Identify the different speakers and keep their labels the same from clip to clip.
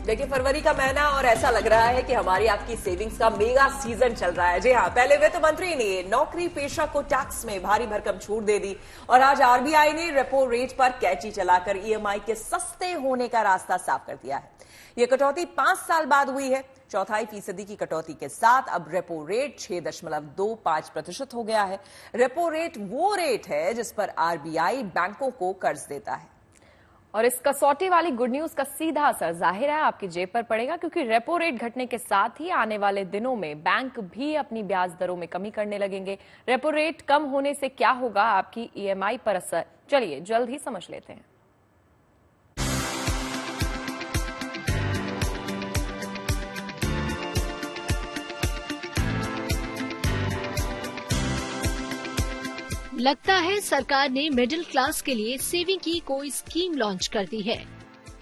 Speaker 1: देखिए, फरवरी का महीना और ऐसा लग रहा है कि हमारी आपकी सेविंग्स का मेगा सीजन चल रहा है। जी हाँ, पहले वित्त मंत्री ने नौकरी पेशा को टैक्स में भारी भरकम छूट दे दी और आज आरबीआई ने रेपो रेट पर कैंची चलाकर ईएमआई के सस्ते होने का रास्ता साफ कर दिया है। ये कटौती 5 साल बाद हुई है। 0.25% की कटौती के साथ अब रेपो रेट 6.25% हो गया है। रेपो रेट वो रेट है जिस पर आरबीआई बैंकों को कर्ज देता है।
Speaker 2: और इस कसौटी वाली गुड न्यूज का सीधा असर जाहिर है आपकी जेब पर पड़ेगा, क्योंकि रेपो रेट घटने के साथ ही आने वाले दिनों में बैंक भी अपनी ब्याज दरों में कमी करने लगेंगे। रेपो रेट कम होने से क्या होगा आपकी ईएमआई पर असर, चलिए जल्द ही समझ लेते हैं।
Speaker 3: लगता है सरकार ने मिडिल क्लास के लिए सेविंग की कोई स्कीम लॉन्च कर दी है।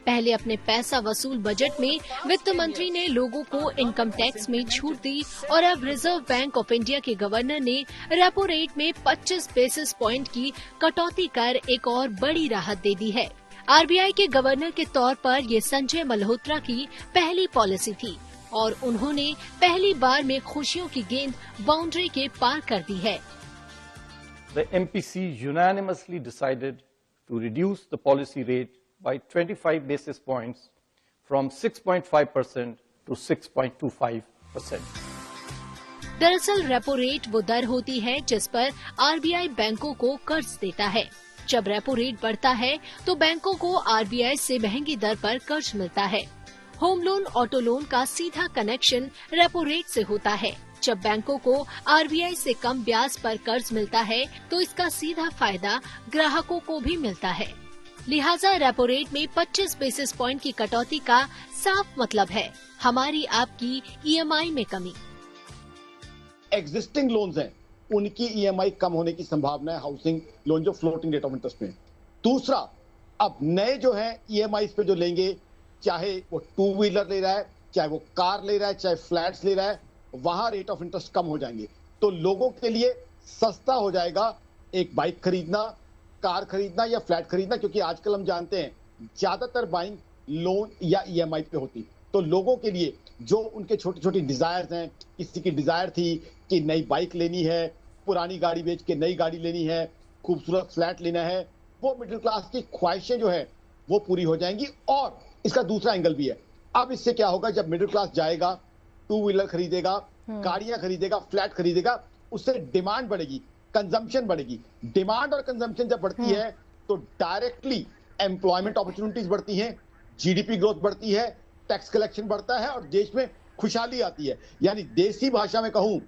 Speaker 3: पहले अपने पैसा वसूल बजट में वित्त मंत्री ने लोगों को इनकम टैक्स में छूट दी और अब रिजर्व बैंक ऑफ इंडिया के गवर्नर ने रेपो रेट में 25 बेसिस पॉइंट की कटौती कर एक और बड़ी राहत दे दी है। आरबीआई के गवर्नर के तौर पर ये संजय मल्होत्रा की पहली पॉलिसी थी और उन्होंने पहली बार में खुशियों की गेंद बाउंड्री के पार कर दी है।
Speaker 4: The MPC unanimously decided to reduce the policy rate by 25 basis points from 6.5% to 6.25%.
Speaker 3: दरअसल रेपो रेट वो दर होती है जिस पर आरबीआई बैंकों को कर्ज देता है। जब रेपो रेट बढ़ता है तो बैंकों को आरबीआई से महंगी दर पर कर्ज मिलता है। होम लोन, ऑटो लोन का सीधा कनेक्शन रेपो रेट से होता है। जब बैंकों को आरबीआई से कम ब्याज पर कर्ज मिलता है तो इसका सीधा फायदा ग्राहकों को भी मिलता है। लिहाजा रेपो रेट में 25 बेसिस पॉइंट की कटौती का साफ मतलब है हमारी आपकी ईएमआई में कमी।
Speaker 5: एग्जिस्टिंग लोन्स हैं, उनकी ईएमआई कम होने की संभावना है, हाउसिंग लोन जो फ्लोटिंग रेट ऑफ इंटरेस्ट में। दूसरा, अब नए जो है ईएमआई पे जो लेंगे, चाहे वो 2 व्हीलर ले रहा है, चाहे वो कार ले रहा है, चाहे फ्लैट्स ले रहा है, वहां रेट ऑफ इंटरेस्ट कम हो जाएंगे तो लोगों के लिए सस्ता हो जाएगा एक बाइक खरीदना, कार खरीदना या फ्लैट खरीदना, क्योंकि आजकल हम जानते हैं ज्यादातर बाइंग लोन या ईएमआई पे होती। तो लोगों के लिए जो उनके छोटी छोटी डिजायर्स हैं, किसी की डिजायर थी कि नई बाइक लेनी है, पुरानी गाड़ी बेच के नई गाड़ी लेनी है, खूबसूरत फ्लैट लेना है, वो मिडिल क्लास की ख्वाहिशें जो है वो पूरी हो जाएंगी। और इसका दूसरा एंगल भी है, अब इससे क्या होगा, जब मिडिल क्लास जाएगा, 2 व्हीलर खरीदेगा, गाड़ियां खरीदेगा, फ्लैट खरीदेगा, उससे डिमांड बढ़ेगी, कंजम्पशन बढ़ेगी। डिमांड और कंजम्पशन जब बढ़ती है तो डायरेक्टली एम्प्लॉयमेंट अपॉर्चुनिटीज बढ़ती हैं, जीडीपी ग्रोथ बढ़ती है, टैक्स कलेक्शन बढ़ता है और देश में खुशहाली आती है। यानी देसी भाषा में कहूं,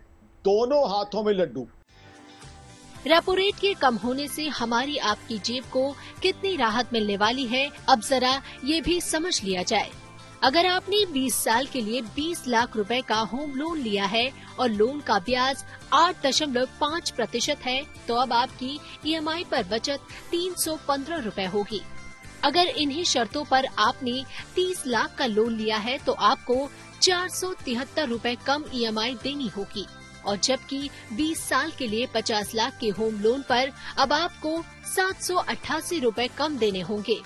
Speaker 5: दोनों हाथों में लड्डू।
Speaker 3: रेपो रेट के कम होने से हमारी आपकी जेब को कितनी राहत मिलने वाली है, अब जरा ये भी समझ लिया जाए। अगर आपने 20 साल के लिए 20 लाख रुपए का होम लोन लिया है और लोन का ब्याज 8.5% है, तो अब आपकी ईएमआई पर बचत 315 रुपए होगी। अगर इन्हीं शर्तों पर आपने 30 लाख का लोन लिया है तो आपको 473 रुपए कम ईएमआई देनी होगी और जबकि 20 साल के लिए 50 लाख के होम लोन पर अब आपको 788 रुपए कम देने होंगे।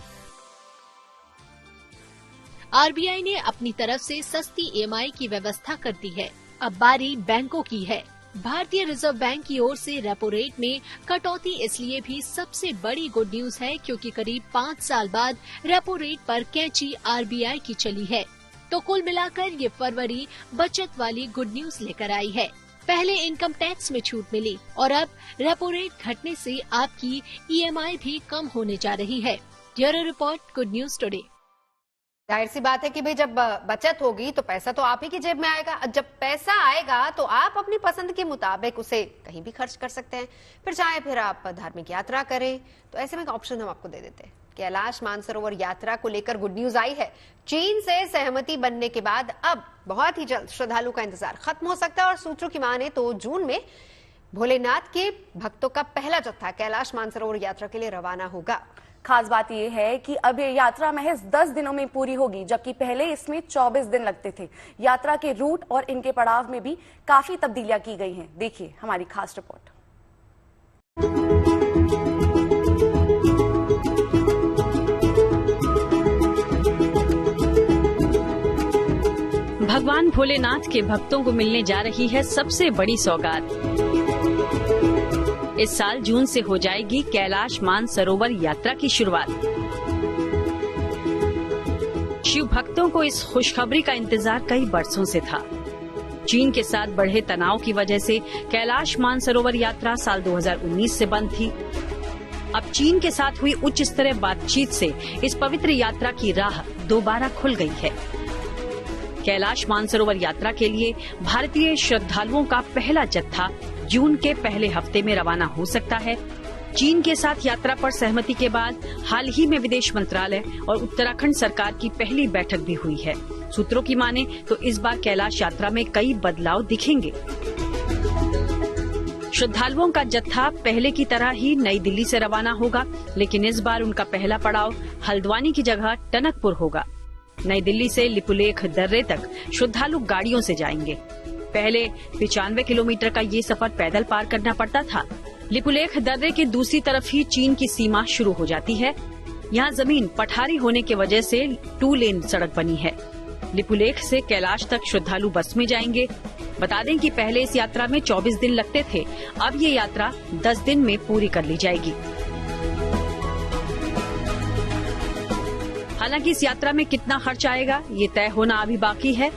Speaker 3: आरबीआई ने अपनी तरफ से सस्ती ईएमआई की व्यवस्था कर दी है। अब बारी बैंकों की है। भारतीय रिजर्व बैंक की ओर से रेपो रेट में कटौती इसलिए भी सबसे बड़ी गुड न्यूज है क्योंकि करीब 5 साल बाद रेपो रेट पर कैंची आरबीआई की चली है। तो कुल मिलाकर ये फरवरी बचत वाली गुड न्यूज लेकर आई है। पहले इनकम टैक्स में छूट मिली और अब रेपो रेट घटने से आपकी ईएमआई भी कम होने जा रही है। Bureau report, good news today.
Speaker 6: जाहिर सी बात है कि भाई जब बचत होगी तो पैसा तो आप ही की जेब में आएगा। जब पैसा आएगा तो आप अपनी पसंद के मुताबिक उसे कहीं भी खर्च कर सकते हैं। फिर आप धार्मिक यात्रा करें, तो ऐसे में एक ऑप्शन हम आपको दे देते हैं। कैलाश मानसरोवर यात्रा को लेकर गुड न्यूज आई है। चीन से सहमति बनने के बाद अब बहुत ही जल्द श्रद्धालु का इंतजार खत्म हो सकता है और सूत्रों की माने तो जून में भोलेनाथ के भक्तों का पहला जत्था कैलाश मानसरोवर यात्रा के लिए रवाना होगा।
Speaker 7: खास बात यह है कि अब ये यात्रा महज 10 दिनों में पूरी होगी, जबकि पहले इसमें 24 दिन लगते थे। यात्रा के रूट और इनके पड़ाव में भी काफी तब्दीलियां की गई हैं। देखिए हमारी खास रिपोर्ट।
Speaker 8: भगवान भोलेनाथ के भक्तों को मिलने जा रही है सबसे बड़ी सौगात। इस साल जून से हो जाएगी कैलाश मानसरोवर यात्रा की शुरुआत। शिव भक्तों को इस खुशखबरी का इंतजार कई बरसों से था। चीन के साथ बढ़े तनाव की वजह से कैलाश मानसरोवर यात्रा साल 2019 से बंद थी। अब चीन के साथ हुई उच्च स्तरीय बातचीत से इस पवित्र यात्रा की राह दोबारा खुल गई है। कैलाश मानसरोवर यात्रा के लिए भारतीय श्रद्धालुओं का पहला जत्था जून के पहले हफ्ते में रवाना हो सकता है। चीन के साथ यात्रा पर सहमति के बाद हाल ही में विदेश मंत्रालय और उत्तराखंड सरकार की पहली बैठक भी हुई है। सूत्रों की माने तो इस बार कैलाश यात्रा में कई बदलाव दिखेंगे। श्रद्धालुओं का जत्था पहले की तरह ही नई दिल्ली से रवाना होगा, लेकिन इस बार उनका पहला पड़ाव हल्द्वानी की जगह टनकपुर होगा। नई दिल्ली से लिपुलेख दर्रे तक श्रद्धालु गाड़ियों से जाएंगे। पहले 95 किलोमीटर का ये सफर पैदल पार करना पड़ता था। लिपुलेख दर्रे के दूसरी तरफ ही चीन की सीमा शुरू हो जाती है। यहाँ जमीन पठारी होने की वजह से 2 लेन सड़क बनी है। लिपुलेख से कैलाश तक श्रद्धालु बस में जाएंगे। बता दें कि पहले इस यात्रा में 24 दिन लगते थे, अब ये यात्रा 10 दिन में पूरी कर ली जाएगी। हालांकि इस यात्रा में कितना खर्च आएगा ये तय होना अभी बाकी है।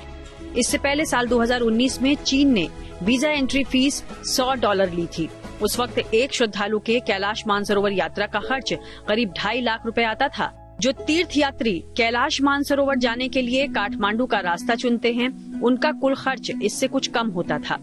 Speaker 8: इससे पहले साल 2019 में चीन ने वीजा एंट्री फीस $100 ली थी। उस वक्त एक श्रद्धालु के कैलाश मानसरोवर यात्रा का खर्च करीब 2.5 लाख रुपए आता था। जो तीर्थ यात्री कैलाश मानसरोवर जाने के लिए काठमांडू का रास्ता चुनते हैं, उनका कुल खर्च इससे कुछ कम होता था।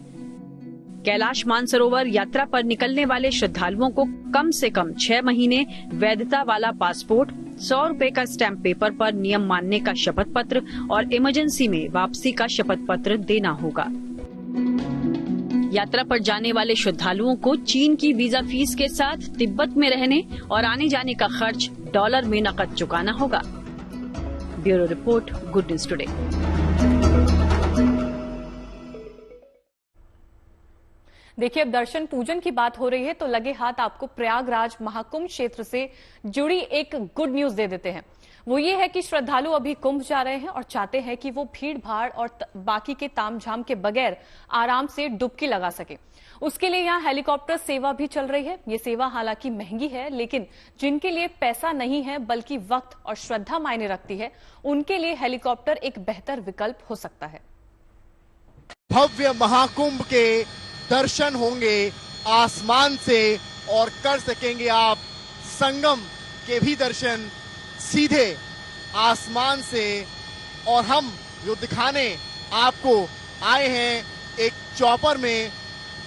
Speaker 8: कैलाश मानसरोवर यात्रा पर निकलने वाले श्रद्धालुओं को कम से कम 6 महीने वैधता वाला पासपोर्ट, 100 रुपए का स्टैम्प पेपर पर नियम मानने का शपथ पत्र और इमरजेंसी में वापसी का शपथ पत्र देना होगा। यात्रा पर जाने वाले श्रद्धालुओं को चीन की वीजा फीस के साथ तिब्बत में रहने और आने जाने का खर्च डॉलर में नकद चुकाना होगा। Bureau report, good news today.
Speaker 2: देखिए, अब दर्शन पूजन की बात हो रही है तो लगे हाथ आपको प्रयागराज महाकुंभ क्षेत्र से जुड़ी एक गुड न्यूज दे देते हैं। वो ये है कि श्रद्धालु अभी कुंभ जा रहे हैं और चाहते हैं कि वो भीड़ भाड़ और बाकी के तामझाम के बगैर आराम से डुबकी लगा सके। उसके लिए यहाँ हेलीकॉप्टर सेवा भी चल रही है। ये सेवा हालांकि महंगी है, लेकिन जिनके लिए पैसा नहीं है बल्कि वक्त और श्रद्धा मायने रखती है, उनके लिए हेलीकॉप्टर एक बेहतर विकल्प हो सकता है।
Speaker 9: भव्य महाकुंभ के दर्शन होंगे आसमान से और कर सकेंगे आप संगम के भी दर्शन सीधे आसमान से। और हम जो दिखाने आपको आए हैं एक चॉपर में,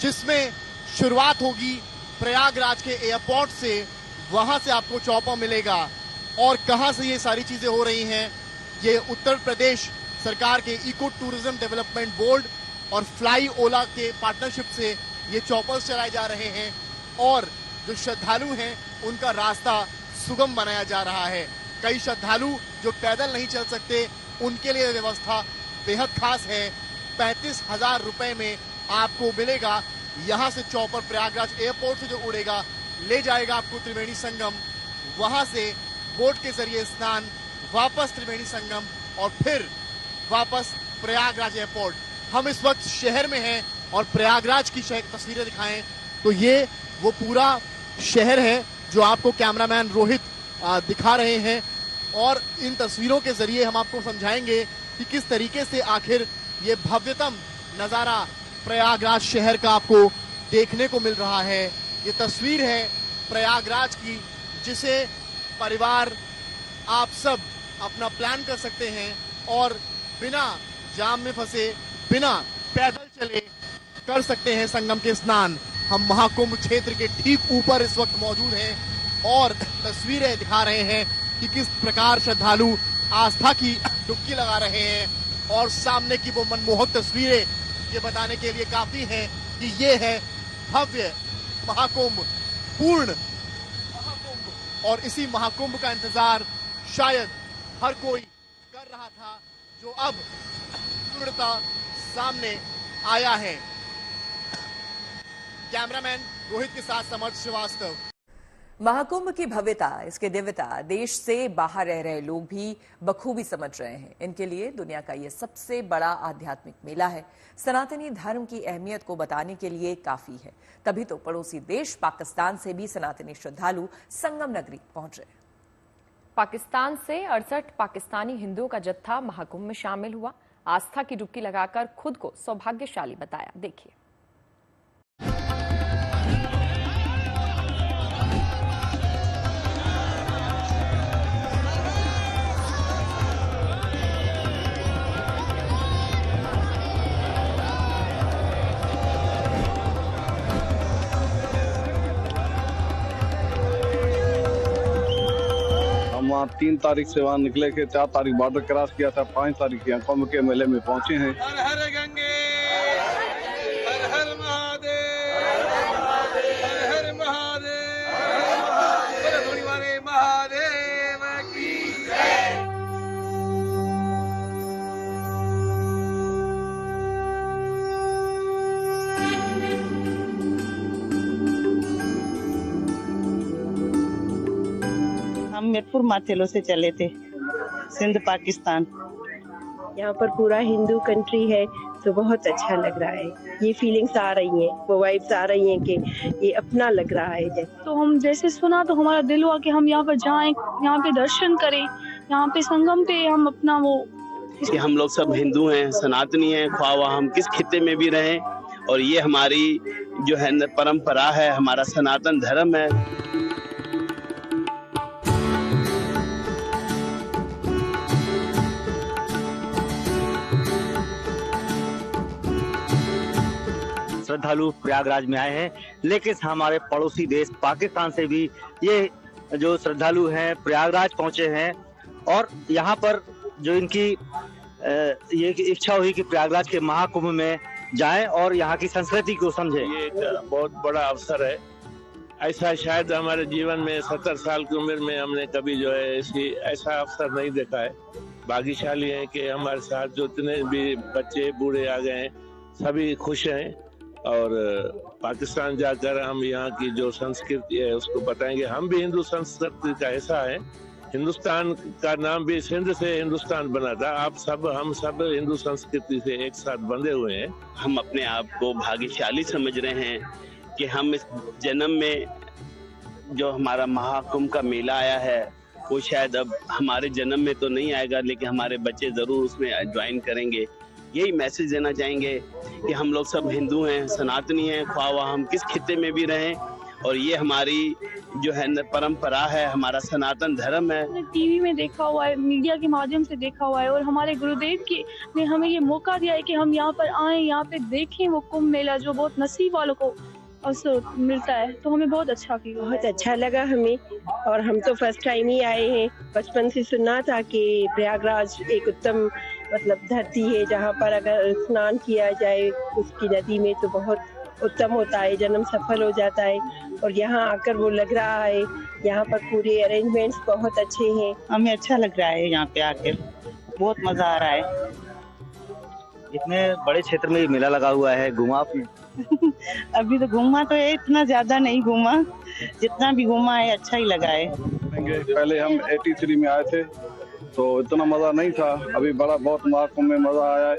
Speaker 9: जिसमें शुरुआत होगी प्रयागराज के एयरपोर्ट से। वहां से आपको चॉपर मिलेगा। और कहां से ये सारी चीजें हो रही हैं, ये उत्तर प्रदेश सरकार के इको टूरिज्म डेवलपमेंट बोर्ड और फ्लाई ओला के पार्टनरशिप से ये चॉपर्स चलाए जा रहे हैं और जो श्रद्धालु हैं उनका रास्ता सुगम बनाया जा रहा है। कई श्रद्धालु जो पैदल नहीं चल सकते, उनके लिए व्यवस्था बेहद खास है। 35,000 रुपए में आपको मिलेगा। यहाँ से चॉपर प्रयागराज एयरपोर्ट से जो उड़ेगा ले जाएगा आपको त्रिवेणी संगम, वहां से बोट के जरिए स्नान, वापस त्रिवेणी संगम और फिर वापस प्रयागराज एयरपोर्ट। हम इस वक्त शहर में हैं और प्रयागराज की तस्वीरें दिखाएं तो ये वो पूरा शहर है जो आपको कैमरामैन रोहित दिखा रहे हैं। और इन तस्वीरों के जरिए हम आपको समझाएंगे कि किस तरीके से आखिर ये भव्यतम नजारा प्रयागराज शहर का आपको देखने को मिल रहा है। ये तस्वीर है प्रयागराज की, जिसे परिवार आप सब अपना प्लान कर सकते हैं और बिना जाम में फंसे, बिना पैदल चले कर सकते हैं संगम के स्नान। हम महाकुंभ क्षेत्र के ठीक ऊपर इस वक्त मौजूद हैं और तस्वीरें दिखा रहे हैं कि किस प्रकार श्रद्धालु आस्था की डुबकी लगा रहे हैं। और सामने की वो मनमोहक तस्वीरें ये बताने के लिए काफी हैं कि ये है भव्य महाकुंभ, पूर्ण महाकुंभ। और इसी महाकुंभ का इंतजार शायद हर कोई कर रहा था, जो अब पूर्णता सामने आया है। कैमरामैन रोहित के साथ समर्थ श्रीवास्तव।
Speaker 1: महाकुंभ की भव्यता, इसकी दिव्यता देश से बाहर रह रहे लोग भी बखूबी समझ रहे हैं। इनके लिए दुनिया का ये सबसे बड़ा आध्यात्मिक मेला है। सनातनी धर्म की अहमियत को बताने के लिए काफी है। तभी तो पड़ोसी देश पाकिस्तान से भी सनातनी श्रद्धालु संगम नगरी पहुंच रहे।
Speaker 2: पाकिस्तान से 68 पाकिस्तानी हिंदुओं का जत्था महाकुंभ में शामिल हुआ। आस्था की डुबकी लगाकर खुद को सौभाग्यशाली बताया। देखिए।
Speaker 10: वहाँ 3 तारीख से वहाँ निकले के 4 तारीख बॉर्डर क्रॉस किया था, 5 तारीख यहाँ कुंभ के मेले में पहुंचे हैं।
Speaker 11: हर हर गंगे, हर हर महादेव, हर हर महादेव, महादेव की जय।
Speaker 12: हम मीरपुर माथेलो से चले थे, सिंध पाकिस्तान।
Speaker 13: यहाँ पर पूरा हिंदू कंट्री है तो बहुत अच्छा लग रहा है। ये फीलिंग्स आ रही हैं, वो वाइब्स आ रही हैं कि ये अपना लग रहा है। जैसे
Speaker 14: तो हम जैसे सुना तो हमारा दिल हुआ कि हम यहाँ पर जाएं, यहाँ पे दर्शन करें, यहाँ पे संगम पे हम अपना वो
Speaker 15: कि हम लोग सब हिंदू हैं, सनातनी हैं, ख्वाह हम किस खित्ते में भी रहें, और ये हमारी जो है परंपरा है, हमारा सनातन धर्म है।
Speaker 16: श्रद्धालु प्रयागराज में आए हैं, लेकिन हमारे पड़ोसी देश पाकिस्तान से भी ये जो श्रद्धालु हैं प्रयागराज पहुंचे हैं। और यहाँ पर जो इनकी ये इच्छा हुई कि प्रयागराज के महाकुंभ में जाएं और यहाँ की संस्कृति को समझें।
Speaker 11: ये एक बहुत बड़ा अवसर है। ऐसा शायद हमारे जीवन में 70 साल की उम्र में हमने कभी जो है ऐसा अवसर नहीं देखा है। भाग्यशाली है कि हमारे साथ जो जितने भी बच्चे बूढ़े आ गए हैं सभी खुश हैं, और पाकिस्तान जाकर हम यहाँ की जो संस्कृति है उसको बताएंगे। हम भी हिंदू संस्कृति का हिस्सा है। हिंदुस्तान का नाम भी सिंध से हिंदुस्तान बना था। हम सब हिंदू संस्कृति से एक साथ बंधे हुए हैं।
Speaker 15: हम अपने आप को भाग्यशाली समझ रहे हैं कि हम इस जन्म में जो हमारा महाकुंभ का मेला आया है वो शायद अब हमारे जन्म में तो नहीं आएगा, लेकिन हमारे बच्चे जरूर उसमें ज्वाइन करेंगे। यही मैसेज देना चाहेंगे कि हम लोग सब हिंदू हैं, सनातनी हैं, ख्वाह हम किस खित्ते में भी रहें, और ये हमारी जो है परंपरा है, हमारा सनातन धर्म है।
Speaker 14: टीवी में देखा हुआ है, मीडिया के माध्यम से देखा हुआ है, और हमारे गुरुदेव ने हमें ये मौका दिया है कि हम यहाँ पर आए, यहाँ पे देखें वो कुंभ मेला जो बहुत नसीब वालों को अवसर मिलता है। तो हमें बहुत अच्छा फील,
Speaker 13: बहुत अच्छा लगा हमें। और हम तो फर्स्ट टाइम ही आए हैं। बचपन से सुना था कि प्रयागराज एक उत्तम धरती है जहाँ पर अगर स्नान किया जाए उसकी नदी में तो बहुत उत्तम होता है, जन्म सफल हो जाता है। और यहाँ आकर वो लग रहा है, यहाँ पर पूरे अरेंजमेंट्स बहुत अच्छे हैं।
Speaker 12: हमें अच्छा लग रहा है, यहाँ पे आकर बहुत मजा आ रहा है।
Speaker 16: इतने बड़े क्षेत्र में मेला लगा हुआ है, घूमा आपने?
Speaker 12: अभी तो घूमा तो है, इतना ज्यादा नहीं घूमा, जितना भी घूमा है अच्छा ही लगा है।
Speaker 10: पहले हम 83 में आए थे तो इतना मजा नहीं था। अभी बहुत महाकुंभ में मजा आया है।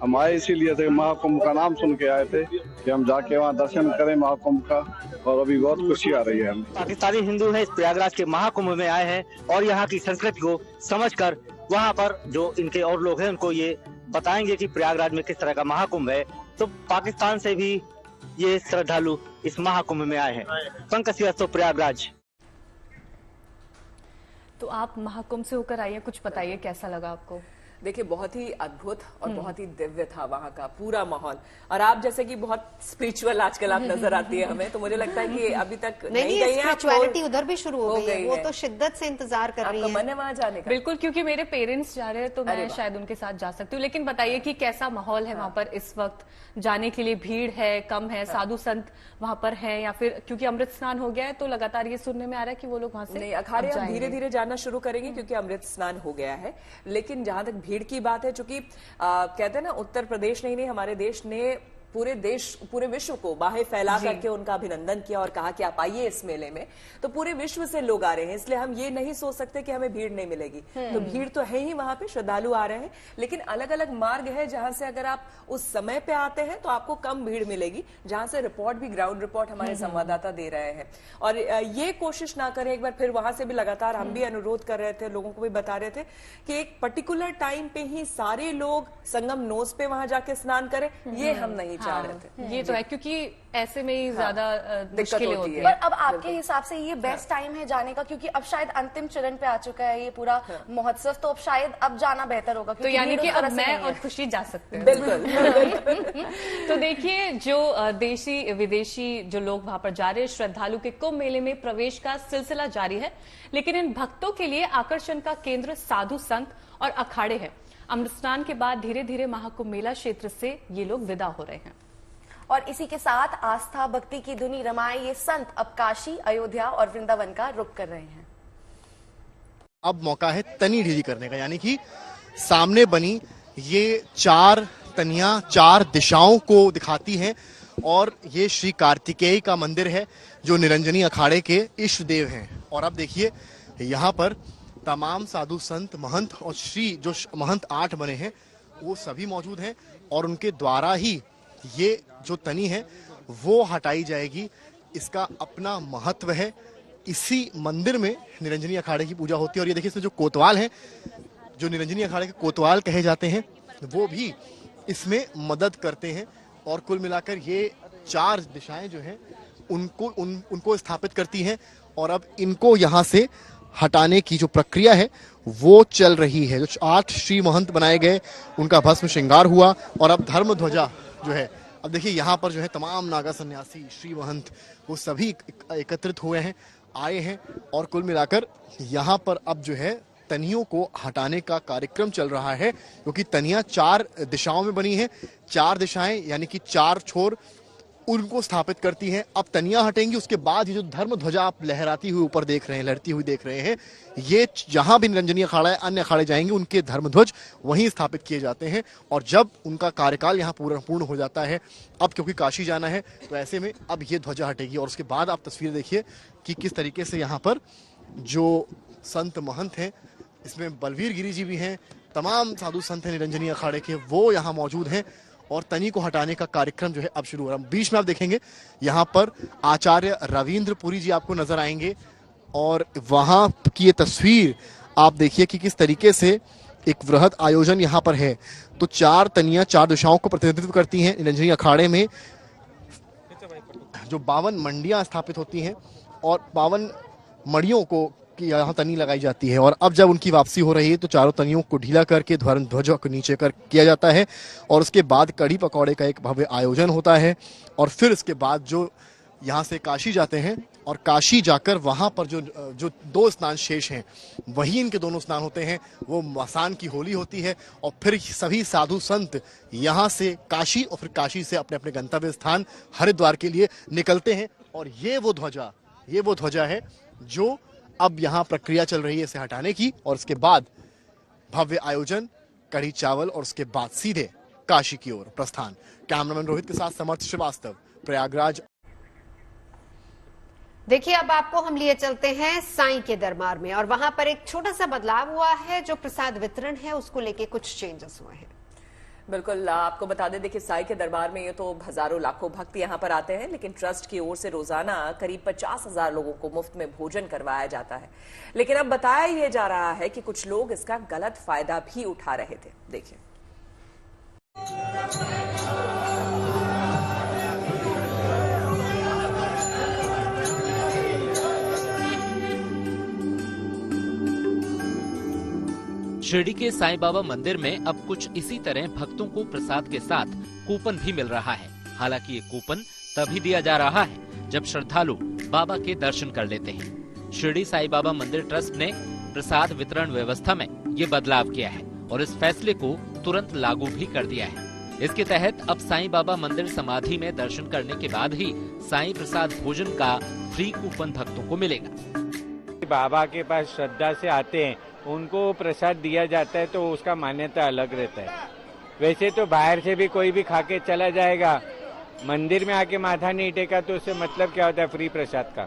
Speaker 10: हम आए इसीलिए थे, महाकुंभ का नाम सुन के आए थे कि हम जाके वहाँ दर्शन करें महाकुंभ का, और अभी बहुत खुशी आ रही है हमें।
Speaker 16: पाकिस्तानी हिंदू हैं, इस प्रयागराज के महाकुंभ में आए हैं और यहाँ की संस्कृति को समझकर वहाँ पर जो इनके और लोग हैं उनको ये बताएंगे कि प्रयागराज में किस तरह का महाकुंभ है। तो पाकिस्तान से भी ये श्रद्धालु इस महाकुंभ में आए हैं। पंकज श्रीवास्तव, प्रयागराज।
Speaker 2: तो आप महाकुंभ से होकर आइए, कुछ बताइए कैसा लगा आपको?
Speaker 1: देखिए, बहुत ही अद्भुत और बहुत ही दिव्य था वहां का पूरा माहौल। और आप जैसे कि बहुत स्पिरिचुअल आजकल आप नजर आती है हमें, तो मुझे लगता है कि अभी तक नहीं गई है।
Speaker 6: स्पिरिचुअलिटी उधर भी शुरू हो गई है। वो तो शिद्दत से इंतजार कर रही है।
Speaker 1: मन है वहां जाने का?
Speaker 2: बिल्कुल, क्योंकि मेरे पेरेंट्स जा रहे हैं तो मैं शायद उनके साथ जा सकती हूँ। लेकिन बताइए कि कैसा माहौल है वहां पर इस वक्त? जाने के लिए भीड़ है, कम है, साधु संत वहां पर है, या फिर क्योंकि अमृत स्नान हो गया है तो लगातार ये सुनने में आ रहा है कि वो लोग वहां से
Speaker 1: नहीं, अखाड़े अब धीरे धीरे जाना शुरू करेंगे क्योंकि अमृत स्नान हो गया है। लेकिन जहां तक भीड़ की बात है, चूंकि कहते हैं ना, उत्तर प्रदेश नहीं हमारे देश ने पूरे विश्व को बाहें फैला करके उनका अभिनंदन किया और कहा कि आप आइए इस मेले में, तो पूरे विश्व से लोग आ रहे हैं, इसलिए हम ये नहीं सोच सकते कि हमें भीड़ नहीं मिलेगी। तो भीड़ तो है ही, वहां पे श्रद्धालु आ रहे हैं, लेकिन अलग अलग मार्ग है जहां से अगर आप उस समय पे आते हैं तो आपको कम भीड़ मिलेगी, जहां से रिपोर्ट भी, ग्राउंड रिपोर्ट हमारे संवाददाता दे रहे हैं। और ये कोशिश ना करें, एक बार फिर वहां से भी लगातार हम भी अनुरोध कर रहे थे, लोगों को भी बता रहे थे कि एक पर्टिकुलर टाइम पे ही सारे लोग संगम नोज पे वहां जाके स्नान करें, ये हम नहीं चाह रहे थे।
Speaker 2: ये तो है, क्योंकि ऐसे में ही ज्यादा मुश्किलें होती है।
Speaker 7: पर अब आपके हिसाब से ये बेस्ट टाइम है जाने का, क्योंकि अब शायद अंतिम चरण पे आ चुका है ये पूरा महोत्सव, तो अब शायद अब जाना बेहतर होगा।
Speaker 2: तो यानी कि अब मैं और खुशी जा सकते हैं।
Speaker 1: बिल्कुल।
Speaker 2: तो देखिए, जो देशी विदेशी जो लोग वहां पर जा रहे हैं, श्रद्धालु के कुंभ मेले में प्रवेश का सिलसिला जारी है, लेकिन इन भक्तों के लिए आकर्षण का केंद्र साधु संत और अखाड़े हैं। अमृत स्नान के बाद धीरे धीरे महाकुंभ मेला क्षेत्र से ये लोग विदा हो रहे हैं।
Speaker 7: और इसी के साथ आस्था भक्ति की धुनी रमाए ये संत अब काशी, अयोध्या और वृंदावन का रुख कर रहे हैं।
Speaker 9: अब मौका है तनी ढीली करने का, यानी कि सामने बनी ये 4 तनियां 4 दिशाओं को दिखाती हैं, और ये श्री कार्तिकेय का मंदिर है जो निरंजनी अखाड़े के इष्ट देव हैं। और अब देखिए यहाँ पर तमाम साधु संत, महंत और श्री जो महंत 8 बने हैं वो सभी मौजूद हैं, और उनके द्वारा ही ये जो तनी है वो हटाई जाएगी। इसका अपना महत्व है। इसी मंदिर में निरंजनी अखाड़े की पूजा होती है। और ये देखिए इसमें जो कोतवाल हैं, जो निरंजनी अखाड़े के कोतवाल कहे जाते हैं, वो भी इसमें मदद करते हैं। और कुल मिलाकर ये 4 दिशाएं जो हैं उनको स्थापित करती हैं। और अब इनको यहाँ से हटाने की जो प्रक्रिया है वो चल रही है। जो 8 श्री महंत बनाए गए उनका भस्म श्रृंगार हुआ, और अब धर्म ध्वजा जो है, अब देखिए यहाँ पर जो है तमाम नागा सन्यासी, श्री महंत, वो सभी एकत्रित हुए हैं, आए हैं। और कुल मिलाकर यहाँ पर अब जो है तनियों को हटाने का कार्यक्रम चल रहा है, क्योंकि तनियां 4 दिशाओं में बनी हैं। 4 दिशाएं यानी कि 4 छोर उनको स्थापित करती हैं। अब तनियां हटेंगी, उसके बाद ये जो धर्म ध्वजा आप लहराती हुई ऊपर देख रहे हैं, लहरती हुई देख रहे हैं, ये जहां भी निरंजनी अखाड़ा है, अन्य अखाड़े जाएंगे, उनके धर्म ध्वज वहीं स्थापित किए जाते हैं। और जब उनका कार्यकाल यहाँ पूर्ण हो जाता है, अब क्योंकि काशी जाना है, तो ऐसे में अब ये ध्वजा हटेगी। और उसके बाद आप तस्वीर देखिए कि किस तरीके से यहाँ पर जो संत महंत हैं, इसमें बलवीर गिरी जी भी हैं, तमाम साधु संत हैं निरंजनी अखाड़े के, वो यहाँ मौजूद हैं। और तनी को हटाने का कार्यक्रम जो है अब शुरू हो रहा है। बीच में आप देखेंगे यहाँ पर आचार्य रविंद्र पुरी जी आपको नजर आएंगे, और वहां की ये तस्वीर आप देखिए कि किस तरीके से एक वृहद आयोजन यहाँ पर है। तो 4 तनियां 4 दिशाओं को प्रतिनिधित्व करती हैं। निरंजनी अखाड़े में जो 52 मंडियां स्थापित होती हैं, और 52 मड़ियों को यहाँ तनी लगाई जाती है। और अब जब उनकी वापसी हो रही है तो चारों तनियों को ढीला करके ध्वज को नीचे कर किया जाता है, और उसके बाद कढ़ी पकौड़े का एक भव्य आयोजन होता है। और फिर इसके बाद जो यहाँ से काशी जाते हैं, और काशी जाकर वहां पर जो 2 स्नान शेष हैं, वही इनके दोनों स्नान होते हैं। वो मसान की होली होती है, और फिर सभी साधु संत यहाँ से काशी और फिर काशी से अपने अपने गंतव्य स्थान हरिद्वार के लिए निकलते हैं। और ये वो ध्वजा है जो अब यहाँ प्रक्रिया चल रही है इसे हटाने की, और उसके बाद भव्य आयोजन, कढ़ी चावल, और उसके बाद सीधे काशी की ओर प्रस्थान। कैमरामैन रोहित के साथ समर्थ श्रीवास्तव, प्रयागराज।
Speaker 6: देखिए, अब आपको हम लिए चलते हैं साईं के दरबार में, और वहां पर एक छोटा सा बदलाव हुआ है। जो प्रसाद वितरण है उसको लेके कुछ चेंजेस हुए हैं।
Speaker 1: बिल्कुल, आपको बता दें, देखिए साईं के दरबार में ये तो हजारों लाखों भक्त यहाँ पर आते हैं, लेकिन ट्रस्ट की ओर से रोजाना करीब 50,000 लोगों को मुफ्त में भोजन करवाया जाता है। लेकिन अब बताया यह जा रहा है कि कुछ लोग इसका गलत फायदा भी उठा रहे थे। देखिए,
Speaker 17: शिरडी के साईं बाबा मंदिर में अब कुछ इसी तरह भक्तों को प्रसाद के साथ कूपन भी मिल रहा है। हालांकि ये कूपन तभी दिया जा रहा है जब श्रद्धालु बाबा के दर्शन कर लेते हैं। शिरडी साईं बाबा मंदिर ट्रस्ट ने प्रसाद वितरण व्यवस्था में ये बदलाव किया है और इस फैसले को तुरंत लागू भी कर दिया है। इसके तहत अब साईं बाबा मंदिर समाधि में दर्शन करने के बाद ही साईं प्रसाद भोजन का फ्री कूपन भक्तों को मिलेगा।
Speaker 18: बाबा के पास श्रद्धा से आते हैं, उनको प्रसाद दिया जाता है, तो उसका मान्यता अलग रहता है। वैसे तो बाहर से भी कोई भी खा के चला जाएगा मंदिर में आके माथा नहीं टेका तो उससे मतलब क्या होता है फ्री प्रसाद का।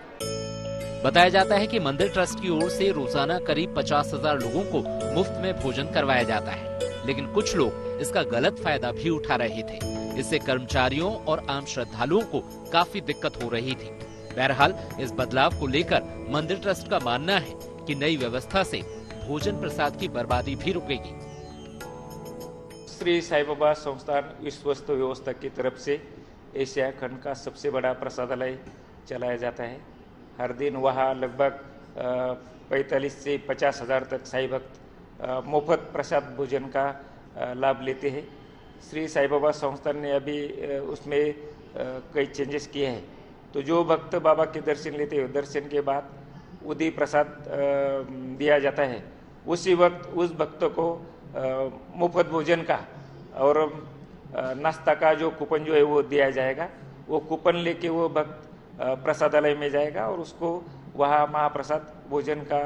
Speaker 17: बताया जाता है कि मंदिर ट्रस्ट की ओर से रोजाना करीब 50,000 लोगों को मुफ्त में भोजन करवाया जाता है, लेकिन कुछ लोग इसका गलत फायदा भी उठा रहे थे। इससे कर्मचारियों और आम श्रद्धालुओं को काफी दिक्कत हो रही थी। बहरहाल इस बदलाव को लेकर मंदिर ट्रस्ट का मानना है कि नई व्यवस्था से भोजन प्रसाद की बर्बादी भी रुकेगी।
Speaker 19: श्री साईं बाबा संस्थान विश्वस्त व्यवस्था की तरफ से एशिया खंड का सबसे बड़ा प्रसादालय चलाया जाता है। हर दिन वहाँ लगभग 45 से 50 हज़ार तक साईं भक्त मुफ्त प्रसाद भोजन का लाभ लेते हैं। श्री साईं बाबा संस्थान ने अभी उसमें कई चेंजेस किए हैं। तो जो भक्त बाबा के दर्शन लेते हैं, दर्शन के बाद उदी प्रसाद दिया जाता है, उसी वक्त उस भक्त को मुफ्त भोजन का और नाश्ता का जो कूपन जो है वो दिया जाएगा। वो कूपन लेके वो भक्त प्रसादालय में जाएगा और उसको वहाँ महाप्रसाद भोजन का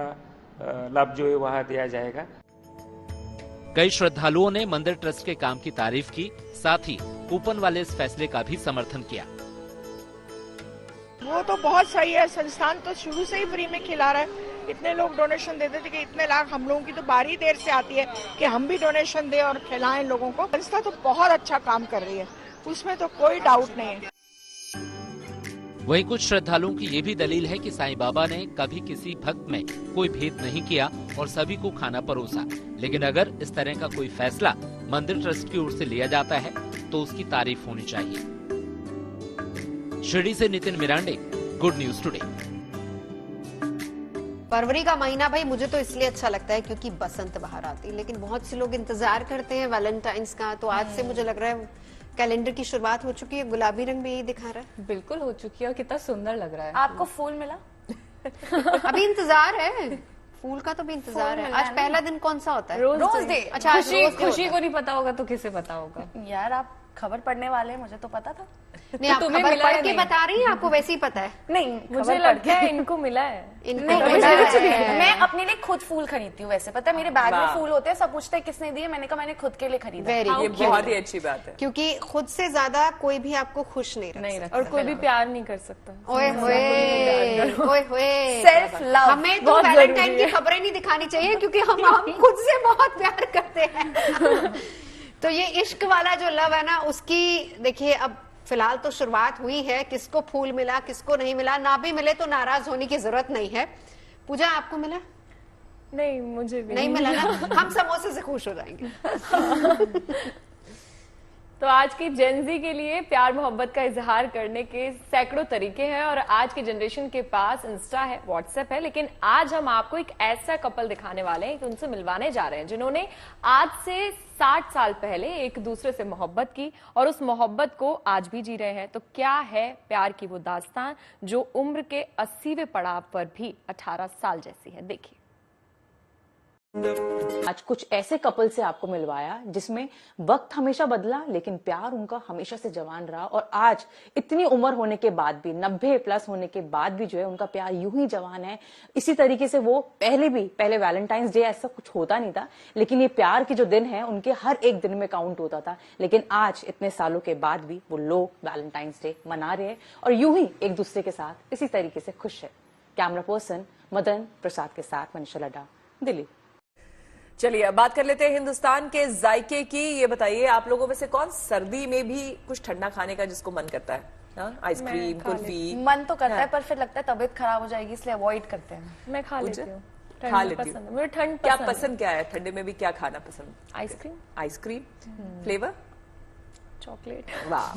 Speaker 19: लाभ जो है वहाँ दिया जाएगा।
Speaker 17: कई श्रद्धालुओं ने मंदिर ट्रस्ट के काम की तारीफ की, साथ ही कूपन वाले इस फैसले का भी समर्थन किया।
Speaker 20: वो तो बहुत सही है, संस्थान तो शुरू से ही फ्री में खिला रहा है। इतने लोग डोनेशन देते थे कि इतने लाख हम लोगों की तो बारी देर से आती है कि हम भी डोनेशन दें और खिलाएं लोगों को। संस्था तो बहुत अच्छा काम कर रही है, उसमें तो कोई डाउट नहीं है।
Speaker 17: वहीं कुछ श्रद्धालुओं की ये भी दलील है कि साईं बाबा ने कभी किसी भक्त में कोई भेद नहीं किया और सभी को खाना परोसा, लेकिन अगर इस तरह का कोई फैसला मंदिर ट्रस्ट की ओर से लिया जाता है तो उसकी तारीफ होनी चाहिए। शिरडी से नितिन मिरांडे, गुड न्यूज टुडे।
Speaker 6: फरवरी का महीना भाई मुझे तो इसलिए अच्छा लगता है क्योंकि बसंत बाहर आती है, लेकिन बहुत से लोग इंतजार करते हैं वैलेंटाइंस का। तो आज से मुझे लग रहा है कैलेंडर की शुरुआत हो चुकी है। गुलाबी रंग भी यही दिखा रहा है।
Speaker 2: बिल्कुल हो चुकी है और कितना सुंदर लग रहा है।
Speaker 7: आपको फूल मिला?
Speaker 6: अभी इंतजार है, फूल का तो भी इंतजार है। आज पहला दिन कौन सा होता है?
Speaker 7: Rose day.
Speaker 6: अच्छा,
Speaker 2: खुशी को नहीं पता होगा तो किसे पता होगा?
Speaker 7: यार आप खबर पढ़ने वाले हैं, मुझे तो पता था।
Speaker 6: नहीं, आप खबर पढ़ के बता रही हैं, आपको वैसे ही पता है?
Speaker 7: नहीं,
Speaker 2: मुझे लगता है इनको मिला है।
Speaker 7: मैं अपने लिए खुद फूल खरीदती हूँ। वैसे पता है मेरे बैग में फूल होते हैं, सब पूछते हैं किसने दिए, मैंने कहा मैंने खुद के लिए खरीदा।
Speaker 1: ये बहुत ही अच्छी बात है,
Speaker 6: क्योंकि खुद से ज्यादा कोई भी आपको खुश नहीं रखता
Speaker 2: और कोई भी प्यार नहीं कर सकता।
Speaker 6: ओए होए
Speaker 7: सेल्फ लव।
Speaker 6: हमें तो वैलेंटाइन की खबरें नहीं दिखानी चाहिए क्योंकि हम खुद से बहुत प्यार करते हैं। तो ये इश्क वाला जो लव है ना, उसकी देखिए अब फिलहाल तो शुरुआत हुई है। किसको फूल मिला, किसको नहीं मिला, ना भी मिले तो नाराज होने की जरूरत नहीं है। पूजा, आपको मिला?
Speaker 2: नहीं, मुझे भी
Speaker 6: नहीं मिला ना। हम समोसे से खुश हो जाएंगे।
Speaker 2: तो आज की जेनजी के लिए प्यार मोहब्बत का इजहार करने के सैकड़ों तरीके हैं और आज की जनरेशन के पास इंस्टा है, व्हाट्सएप है, लेकिन आज हम आपको एक ऐसा कपल दिखाने वाले हैं कि उनसे मिलवाने जा रहे हैं जिन्होंने आज से 60 साल पहले एक दूसरे से मोहब्बत की और उस मोहब्बत को आज भी जी रहे हैं। तो क्या है प्यार की वो दास्तान जो उम्र के 80वें पड़ाव पर भी 18 साल जैसी है? देखिए।
Speaker 21: आज कुछ ऐसे कपल से आपको मिलवाया जिसमें वक्त हमेशा बदला लेकिन प्यार उनका हमेशा से जवान रहा और आज इतनी उम्र होने के बाद भी 90 प्लस होने के बाद भी जो है उनका प्यार यूं ही जवान है। इसी तरीके से वो पहले वैलेंटाइंस डे ऐसा कुछ होता नहीं था, लेकिन ये प्यार के जो दिन है उनके हर एक दिन में काउंट होता था, लेकिन आज इतने सालों के बाद भी वो लोग वैलेंटाइंस डे मना रहे हैं और यूं ही एक दूसरे के साथ इसी तरीके से खुश है। कैमरा पर्सन मदन प्रसाद के साथ मनीषा लड्डा, दिल्ली।
Speaker 1: चलिए अब बात कर लेते हैं हिंदुस्तान के जायके की। ये बताइए आप लोगों में से कौन सर्दी में भी कुछ ठंडा खाने का जिसको मन करता है? आइसक्रीम, कुल्फी।
Speaker 7: मन तो करता है पर फिर लगता है तबीयत खराब हो जाएगी इसलिए अवॉइड करते हैं।
Speaker 2: मैं खा लेती हूँ।
Speaker 1: खा लेती हूँ।
Speaker 2: मुझे ठंड
Speaker 1: क्या पसंद क्या है? ठंडे में भी क्या खाना पसंद?
Speaker 2: आइसक्रीम।
Speaker 1: Ice cream flavour?
Speaker 2: चॉकलेट।
Speaker 1: वाह।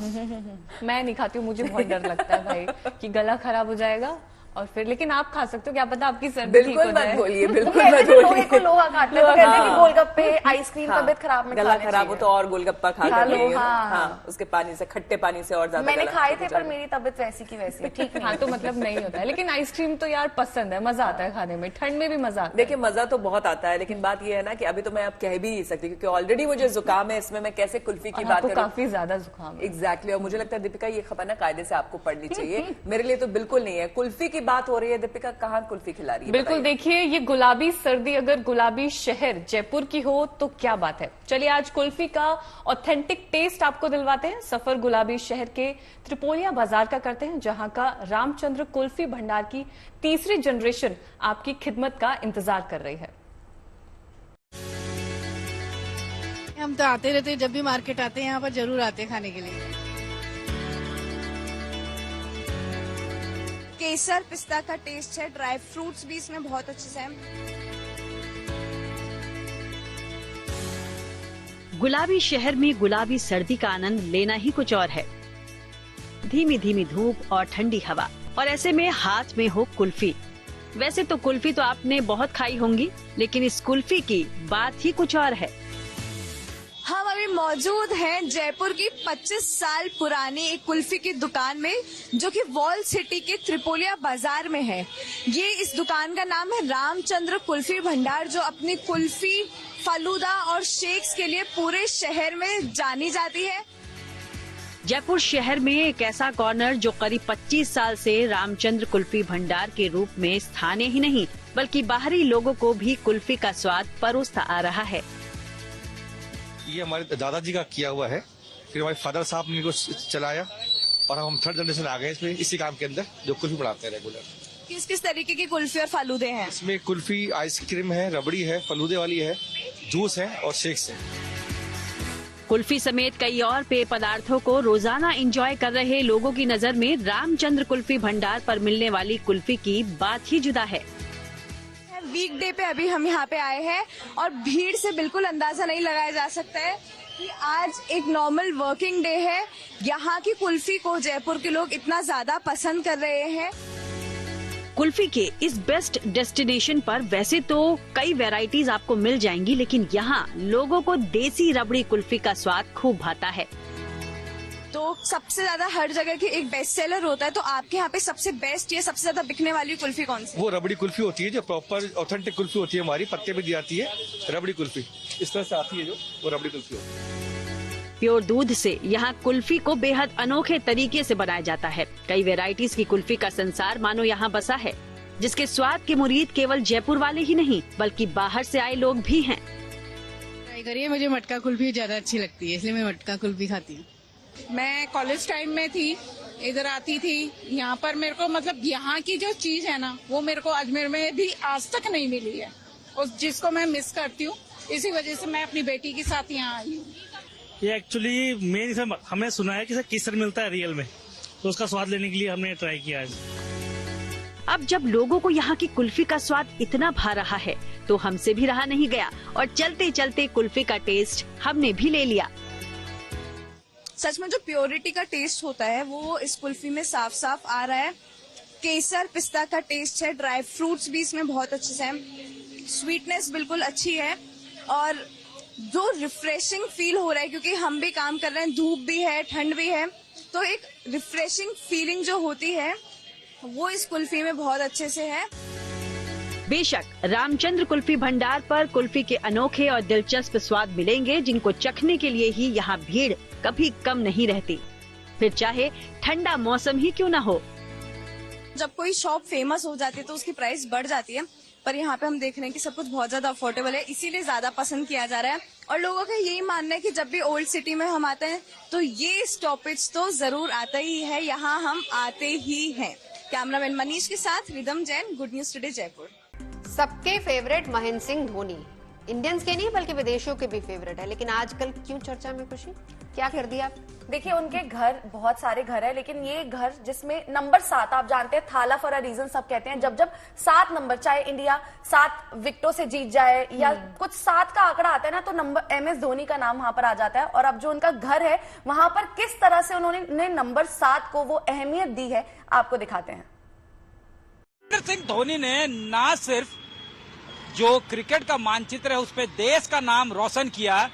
Speaker 2: मैं नहीं खाती हूँ, मुझे बहुत डर लगता है भाई कि गला खराब हो जाएगा और फिर, लेकिन आप खा सकते हो, क्या पता आपकी सर्दी ठीक हो जाए।
Speaker 1: मत बोलिए, बिल्कुल मत बोलिए।
Speaker 7: को लोहा काटते हैं तो कहते हैं कि गोलगप्पे, आइसक्रीम तबीयत खराब में
Speaker 1: गला खराब हो तो और गोलगप्पा खा लो।
Speaker 7: हाँ,
Speaker 1: उसके पानी से, खट्टे पानी से और ज्यादा।
Speaker 7: मैंने खाए थे पर मेरी तबीयत वैसी की वैसी है, ठीक नहीं।
Speaker 2: हाँ, तो मतलब नहीं होता है, लेकिन आइसक्रीम तो यार पसंद है, मजा आता है खाने में, ठंड में भी मजा आता है।
Speaker 1: देखिए मजा तो बहुत आता है, लेकिन बात ये है ना कि अभी तो मैं अब कह भी नहीं सकती क्योंकि ऑलरेडी मुझे जुकाम है, इसमें मैं कैसे कुल्फी की बात करूं?
Speaker 2: काफी ज्यादा जुकाम।
Speaker 1: एग्जैक्टली। और मुझे लगता है दीपिका ये खबर ना कायदे से आपको पढ़नी चाहिए। मेरे लिए तो बिल्कुल नहीं है। कुल्फी की बात हो रही है, दीपिका कहाँ कुल्फी खिला रही है?
Speaker 2: बिल्कुल, देखिए ये गुलाबी सर्दी अगर गुलाबी शहर जयपुर की हो तो क्या बात है। चलिए आज कुल्फी का ऑथेंटिक टेस्ट आपको दिलवाते हैं। सफर गुलाबी शहर के त्रिपोलिया बाजार का करते हैं, जहां का रामचंद्र कुल्फी भंडार की तीसरी जनरेशन आपकी खिदमत का इंतजार कर रही है।
Speaker 4: हम तो आते रहते हैं, जब भी मार्केट आते हैं यहाँ पर जरूर आते हैं खाने के लिए।
Speaker 22: केसर पिस्ता का टेस्ट है, ड्राई फ्रूट्स भी इसमें बहुत अच्छे से हैं।
Speaker 8: गुलाबी शहर में गुलाबी सर्दी का आनंद लेना ही कुछ और है। धीमी धीमी धूप और ठंडी हवा, और ऐसे में हाथ में हो कुल्फी। वैसे तो कुल्फी तो आपने बहुत खाई होंगी, लेकिन इस कुल्फी की बात ही कुछ और है।
Speaker 22: हम अभी मौजूद हैं जयपुर की 25 साल पुरानी एक कुल्फी की दुकान में, जो कि वॉल सिटी के त्रिपोलिया बाजार में है। ये इस दुकान का नाम है रामचंद्र कुल्फी भंडार, जो अपनी कुल्फी, फालूदा और शेक्स के लिए पूरे शहर में जानी जाती है।
Speaker 8: जयपुर शहर में एक ऐसा कॉर्नर जो करीब 25 साल से रामचंद्र कुल्फी भंडार के रूप में स्थानीय ही नहीं बल्कि बाहरी लोगों को भी कुल्फी का स्वाद परोसता आ रहा है।
Speaker 23: ये हमारे दादाजी का किया हुआ है, फिर हमारे फादर साहब ने को चलाया और हम थर्ड जनरेशन आ गए इसमें, इसी काम के अंदर जो कुल्फी बनाते हैं रेगुलर।
Speaker 22: किस किस तरीके की कुल्फी और फालूदे हैं?
Speaker 23: इसमें कुल्फी आइसक्रीम है, रबड़ी है, फलूदे वाली है, जूस है और शेक्स है।
Speaker 8: कुल्फी समेत कई और पेय पदार्थों को रोजाना एंजॉय कर रहे लोगों की नजर में रामचंद्र कुल्फी भंडार पर मिलने वाली कुल्फी की बात ही जुदा है।
Speaker 22: वीकडे पे अभी हम यहाँ पे आए हैं और भीड़ से बिल्कुल अंदाजा नहीं लगाया जा सकता है कि आज एक नॉर्मल वर्किंग डे है। यहाँ की कुल्फी को जयपुर के लोग इतना ज्यादा पसंद कर रहे हैं।
Speaker 8: कुल्फी के इस बेस्ट डेस्टिनेशन पर वैसे तो कई वैरायटीज आपको मिल जाएंगी, लेकिन यहाँ लोगों को देसी रबड़ी कुल्फी का स्वाद खूब भाता है।
Speaker 22: तो सबसे ज्यादा हर जगह की एक बेस्ट सेलर होता है, तो आपके यहाँ पे सबसे बेस्ट या सबसे ज्यादा बिकने वाली कुल्फी कौन सी?
Speaker 23: वो रबड़ी कुल्फी होती है, जो प्रॉपर ऑथेंटिक कुल्फी होती है, हमारी पत्ते पे दी जाती है रबड़ी कुल्फी, इस तरह से आती है जो वो रबड़ी कुल्फी होती है।
Speaker 8: प्योर दूध से यहाँ कुल्फी को बेहद अनोखे तरीके से बनाया जाता है। कई वेराइटीज की कुल्फी का संसार मानो यहाँ बसा है, जिसके स्वाद के मुरीद केवल जयपुर वाले ही नहीं बल्कि बाहर से आए लोग भी हैं।
Speaker 4: ट्राई करिए, मुझे मटका कुल्फी ज्यादा अच्छी लगती है, इसलिए मैं मटका कुल्फी खाती हूँ।
Speaker 24: मैं कॉलेज टाइम में थी, इधर आती थी, यहाँ पर मेरे को मतलब यहाँ की जो चीज है ना, वो मेरे को अजमेर में भी आज तक नहीं मिली है, और जिसको मैं मिस करती हूँ। इसी वजह से मैं अपनी बेटी के साथ यहाँ आई हूँ।
Speaker 25: ये एक्चुअली मेन हमने सुना है कि सर केसर मिलता है रियल में, तो उसका स्वाद लेने के लिए हमने ट्राई किया है।
Speaker 8: अब जब लोगों को यहाँ की कुल्फी का स्वाद इतना भा रहा है तो हमसे भी रहा नहीं गया और चलते चलते कुल्फी का टेस्ट हमने भी ले लिया।
Speaker 22: सच में जो प्योरिटी का टेस्ट होता है वो इस कुल्फी में साफ साफ आ रहा है। केसर पिस्ता का टेस्ट है, ड्राई फ्रूट्स भी इसमें बहुत अच्छे से हैं, स्वीटनेस बिल्कुल अच्छी है और जो रिफ्रेशिंग फील हो रहा है, क्योंकि हम भी काम कर रहे हैं, धूप भी है, ठंड भी है, तो एक रिफ्रेशिंग फीलिंग जो होती है वो इस कुल्फी में बहुत अच्छे से है।
Speaker 8: बेशक रामचंद्र कुल्फी भंडार पर कुल्फी के अनोखे और दिलचस्प स्वाद मिलेंगे, जिनको चखने के लिए ही यहाँ भीड़ कभी कम नहीं रहती, फिर चाहे ठंडा मौसम ही क्यों न हो।
Speaker 22: जब कोई शॉप फेमस हो जाती है तो उसकी प्राइस बढ़ जाती है, पर यहाँ पे हम देख रहे हैं कि सब कुछ बहुत ज्यादा अफोर्डेबल है, इसीलिए ज्यादा पसंद किया जा रहा है। और लोगों का यही मानना है कि जब भी ओल्ड सिटी में हम आते हैं तो ये स्टॉपेज तो जरूर आता ही है, यहाँ हम आते ही हैं। कैमरामैन मनीष के साथ rhythm Jain, good news today Jaipur.
Speaker 6: सबके फेवरेट महेंद्र सिंह धोनी इंडियंस के नहीं बल्कि विदेशियों के भी फेवरेट है, लेकिन आजकल क्यों चर्चा में? खुशी, क्या कर दिया आप?
Speaker 7: देखिए उनके घर, बहुत सारे घर है, लेकिन ये घर जिसमें नंबर 7, आप जानते हैं थाला फॉर अ रीजन सब कहते हैं, जब 7 नंबर, चाहे इंडिया 7 विकेटों से जीत जाए या कुछ 7 का आंकड़ा आता है ना, तो नंबर MS धोनी का नाम वहां पर आ जाता है। और अब जो उनका घर है वहां पर किस तरह से उन्होंने नंबर 7 को वो अहमियत दी है, आपको दिखाते हैं।
Speaker 26: महेंद्र सिंह धोनी ने ना सिर्फ जो क्रिकेट का मानचित्र है उस पे देश का नाम रोशन किया,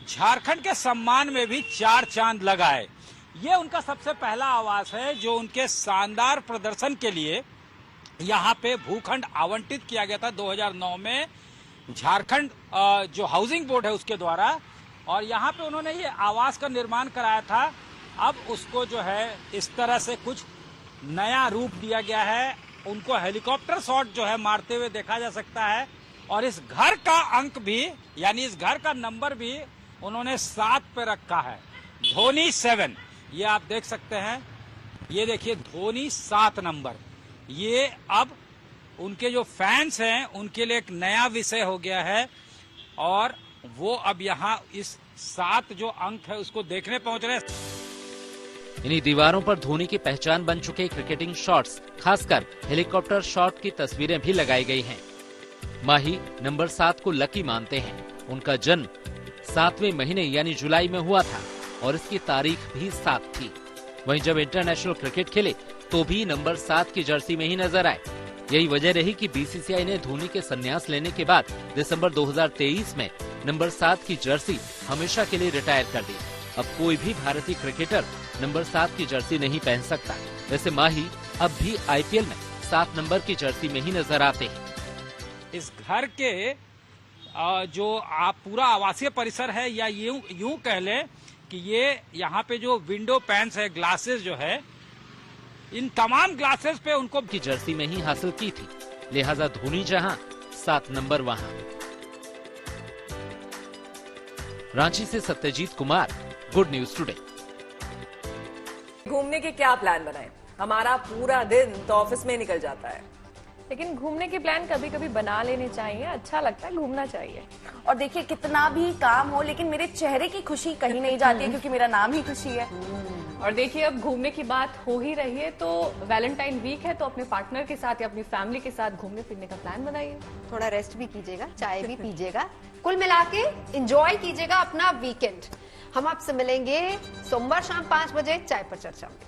Speaker 26: झारखंड के सम्मान में भी 4 चांद लगाए। ये उनका सबसे पहला आवास है जो उनके शानदार प्रदर्शन के लिए यहाँ पे भूखंड आवंटित किया गया था 2009 में झारखंड जो हाउसिंग बोर्ड है उसके द्वारा, और यहाँ पे उन्होंने ये आवास का निर्माण कराया था। अब उसको जो है इस तरह से कुछ नया रूप दिया गया है। उनको हेलीकॉप्टर शॉट जो है मारते हुए देखा जा सकता है। और इस घर का अंक भी, यानी इस घर का नंबर भी उन्होंने 7 पे रखा है। धोनी 7, ये आप देख सकते हैं। ये देखिए धोनी 7 नंबर। ये अब उनके जो फैंस हैं उनके लिए एक नया विषय हो गया है और वो अब यहाँ इस 7 जो अंक है उसको देखने पहुंच रहे हैं।
Speaker 17: इन्हीं दीवारों पर धोनी की पहचान बन चुके क्रिकेटिंग शॉट्स, खासकर हेलीकॉप्टर शॉट की तस्वीरें भी लगाई गई हैं। माही नंबर 7 को लकी मानते हैं। उनका जन्म 7वें महीने यानी जुलाई में हुआ था और इसकी तारीख भी 7 थी। वहीं जब इंटरनेशनल क्रिकेट खेले तो भी नंबर 7 की जर्सी में ही नजर आए। यही वजह रही कि बीसीसीआई ने धोनी के संन्यास लेने के बाद दिसंबर 2023 में नंबर 7 की जर्सी हमेशा के लिए रिटायर कर दी। अब कोई भी भारतीय क्रिकेटर नंबर 7 की जर्सी नहीं पहन सकता। वैसे माही अब भी आईपीएल में 7 नंबर की जर्सी में ही नजर आते हैं।
Speaker 26: इस घर के जो आप पूरा आवासीय परिसर है या यूं कह लें कि ये यहाँ पे जो विंडो पैन्स है, ग्लासेस जो है, इन तमाम ग्लासेस पे उनको
Speaker 17: की जर्सी में ही हासिल की थी। लिहाजा धोनी जहां 7 नंबर वहां। रांची से Satyajit Kumar, good news today.
Speaker 1: घूमने के क्या प्लान बनाएं? हमारा पूरा दिन तो ऑफिस में निकल जाता है,
Speaker 2: लेकिन घूमने के प्लान कभी कभी बना लेने चाहिए। अच्छा लगता है, घूमना चाहिए।
Speaker 7: और देखिए कितना भी काम हो लेकिन मेरे चेहरे की खुशी कहीं नहीं जाती है क्योंकि मेरा नाम ही खुशी है।
Speaker 2: और देखिए अब घूमने की बात हो ही रही है तो वैलेंटाइन वीक है, तो अपने पार्टनर के साथ या अपनी फैमिली के साथ घूमने फिरने का प्लान बनाइए।
Speaker 6: थोड़ा रेस्ट भी कीजिएगा, चाय भी पीजिएगा, कुल मिला के एंजॉय कीजिएगा अपना वीकेंड। हम आपसे मिलेंगे सोमवार शाम 5 बजे चाय पर चर्चा में।